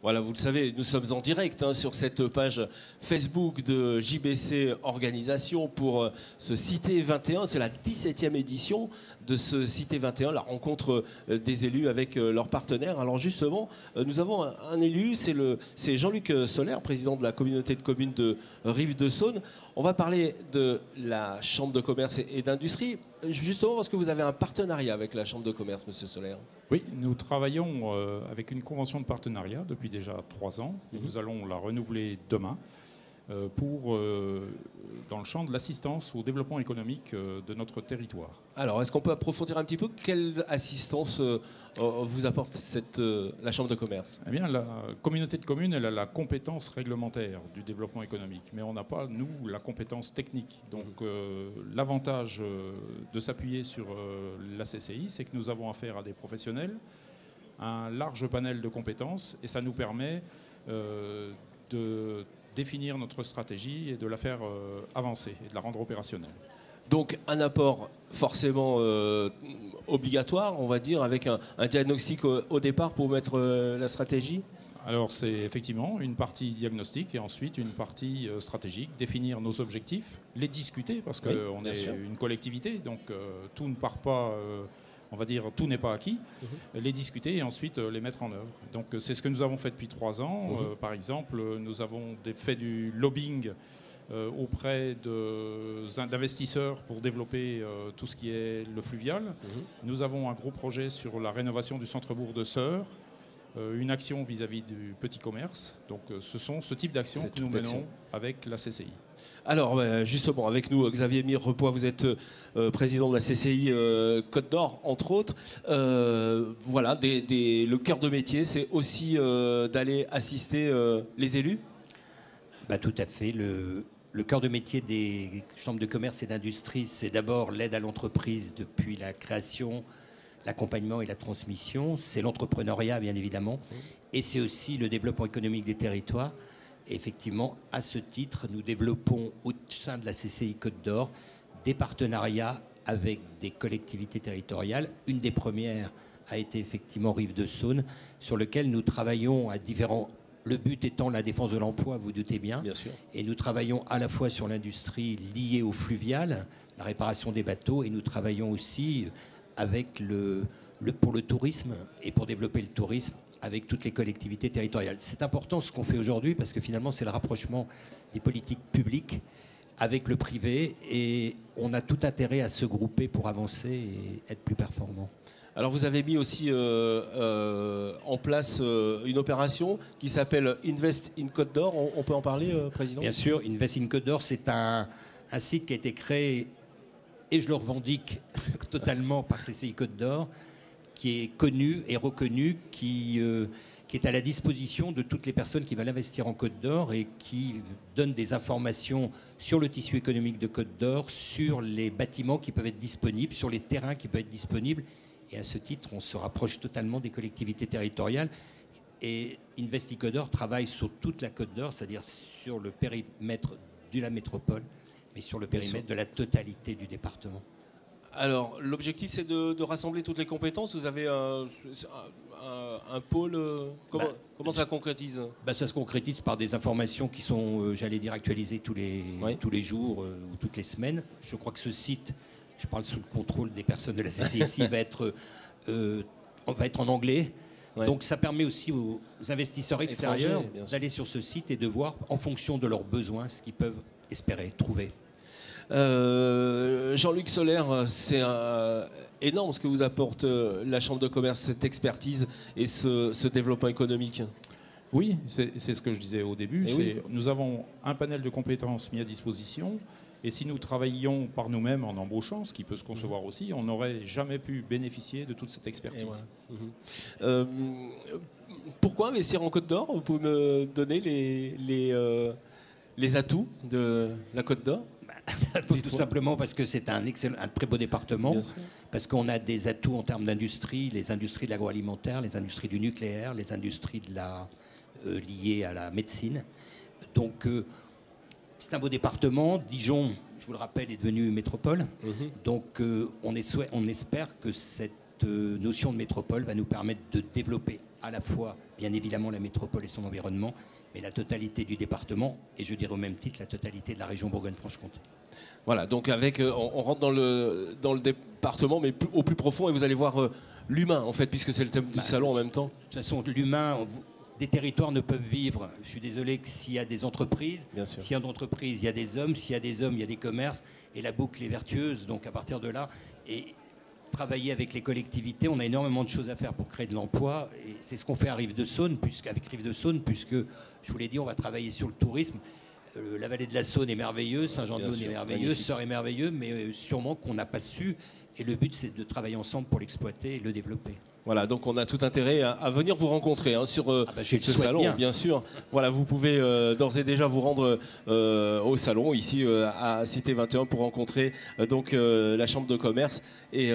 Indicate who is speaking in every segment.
Speaker 1: Voilà, vous le savez, nous sommes en direct sur cette page Facebook de JBC Organisation pour ce Cité 21. C'est la 17e édition de ce Cité 21, la rencontre des élus avec leurs partenaires. Alors justement, nous avons un élu, c'est Jean-Luc Soler, président de la communauté de communes de Rive-de-Saône. On va parler de la Chambre de commerce et d'industrie, justement parce que vous avez un partenariat avec la Chambre de commerce, monsieur Soler.
Speaker 2: Oui, nous travaillons avec une convention de partenariat depuis déjà 3 ans. Et nous allons la renouveler demain dans le champ de l'assistance au développement économique de notre territoire.
Speaker 1: Alors, est-ce qu'on peut approfondir un petit peu quelle assistance vous apporte la Chambre de commerce?
Speaker 2: Eh bien, la communauté de communes, elle a la compétence réglementaire du développement économique, mais on n'a pas, nous, la compétence technique. Donc, l'avantage de s'appuyer sur la CCI, c'est que nous avons affaire à des professionnels, un large panel de compétences, et ça nous permet de définir notre stratégie et de la faire avancer et de la rendre opérationnelle.
Speaker 1: Donc un apport forcément obligatoire, on va dire, avec un diagnostic au départ pour mettre la stratégie?
Speaker 2: Alors c'est effectivement une partie diagnostique et ensuite une partie stratégique, définir nos objectifs, les discuter parce qu'on est une collectivité, donc tout ne part pas... on va dire, tout n'est pas acquis, les discuter et ensuite les mettre en œuvre. Donc c'est ce que nous avons fait depuis 3 ans. Par exemple, nous avons fait du lobbying auprès d'investisseurs pour développer tout ce qui est le fluvial. Nous avons un gros projet sur la rénovation du centre-bourg de Sœurs, une action vis-à-vis du petit commerce. Donc ce sont ce type d'actions que nous menons avec la CCI.
Speaker 1: Alors justement, avec nous, Xavier Mirepoix, vous êtes président de la CCI Côte d'Or, entre autres. Voilà, le cœur de métier, c'est aussi d'aller assister les élus?
Speaker 3: Tout à fait. Le cœur de métier des chambres de commerce et d'industrie, c'est d'abord l'aide à l'entreprise depuis la création, l'accompagnement et la transmission. C'est l'entrepreneuriat, bien évidemment. Et c'est aussi le développement économique des territoires. Et effectivement, à ce titre, nous développons au sein de la CCI Côte d'Or des partenariats avec des collectivités territoriales. Une des premières a été effectivement Rive-de-Saône, sur lequel nous travaillons à différents... Le but étant la défense de l'emploi, vous doutez bien.
Speaker 1: Bien sûr.
Speaker 3: Et nous travaillons à la fois sur l'industrie liée au fluvial, la réparation des bateaux, et nous travaillons aussi avec pour le tourisme et pour développer le tourisme avec toutes les collectivités territoriales. C'est important ce qu'on fait aujourd'hui parce que finalement c'est le rapprochement des politiques publiques avec le privé et on a tout intérêt à se grouper pour avancer et être plus performants.
Speaker 1: Alors vous avez mis aussi en place une opération qui s'appelle Invest in Côte d'Or. On peut en parler, Président?
Speaker 3: Bien sûr, Invest in Côte d'Or, c'est un site qui a été créé, et je le revendique totalement par CCI Côte d'Or, qui est connu et reconnu, qui est à la disposition de toutes les personnes qui veulent investir en Côte d'Or et qui donne des informations sur le tissu économique de Côte d'Or, sur les bâtiments qui peuvent être disponibles, sur les terrains qui peuvent être disponibles. Et à ce titre, on se rapproche totalement des collectivités territoriales. Et Invest Côte d'Or travaille sur toute la Côte d'Or, c'est-à-dire sur le périmètre de la métropole, mais sur le périmètre de la totalité du département.
Speaker 1: Alors, l'objectif, c'est de rassembler toutes les compétences. Vous avez un pôle. Comment ça se concrétise?
Speaker 3: Ça se concrétise par des informations qui sont, j'allais dire, actualisées tous les jours ou toutes les semaines. Je crois que ce site, je parle sous le contrôle des personnes de la CCI, va être en anglais. Ouais. Donc ça permet aussi aux investisseurs extérieurs d'aller sur ce site et de voir, en fonction de leurs besoins, ce qu'ils peuvent espérer trouver.
Speaker 1: Jean-Luc Soler, c'est énorme ce que vous apporte la Chambre de commerce, cette expertise et ce développement économique.
Speaker 2: Oui, c'est ce que je disais au début. Nous avons un panel de compétences mis à disposition. Et si nous travaillions par nous-mêmes en embauchant, ce qui peut se concevoir aussi, on n'aurait jamais pu bénéficier de toute cette expertise.
Speaker 1: Pourquoi investir en Côte d'Or? Vous pouvez me donner les atouts de la Côte d'Or?
Speaker 3: Tout simplement parce que c'est un très beau département, parce qu'on a des atouts en termes d'industrie, les industries de l'agroalimentaire, les industries du nucléaire, les industries liées à la médecine. Donc c'est un beau département. Dijon, je vous le rappelle, est devenu métropole. Donc on espère que cette notion de métropole va nous permettre de développer à la fois, bien évidemment, la métropole et son environnement, mais la totalité du département, et je dirais au même titre la totalité de la région Bourgogne-Franche-Comté.
Speaker 1: Voilà, donc on rentre dans le département, mais au plus profond, et vous allez voir l'humain, en fait, puisque c'est le thème du salon en même temps.
Speaker 3: De toute façon, l'humain, des territoires ne peuvent vivre. Je suis désolé que s'il y a des entreprises, s'il y a d'entreprises, il y a des hommes, s'il y a des hommes, il y a des commerces, et la boucle est vertueuse. Donc à partir de là, et travailler avec les collectivités, on a énormément de choses à faire pour créer de l'emploi, et c'est ce qu'on fait à Rive-de-Saône, puisque je vous l'ai dit, on va travailler sur le tourisme. La vallée de la Saône est merveilleuse, Saint-Jean-de-Laune est merveilleux, Sœur est merveilleux, mais sûrement qu'on n'a pas su. Et le but, c'est de travailler ensemble pour l'exploiter et le développer.
Speaker 1: Voilà, donc on a tout intérêt à venir vous rencontrer sur ce salon, bien sûr. Voilà, vous pouvez d'ores et déjà vous rendre au salon, ici à Cité 21, pour rencontrer donc la Chambre de commerce et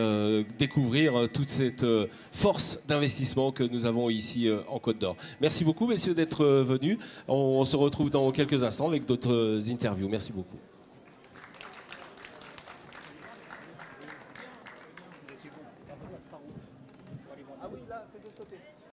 Speaker 1: découvrir toute cette force d'investissement que nous avons ici en Côte d'Or. Merci beaucoup, messieurs, d'être venus. On se retrouve dans quelques instants avec d'autres interviews. Merci beaucoup.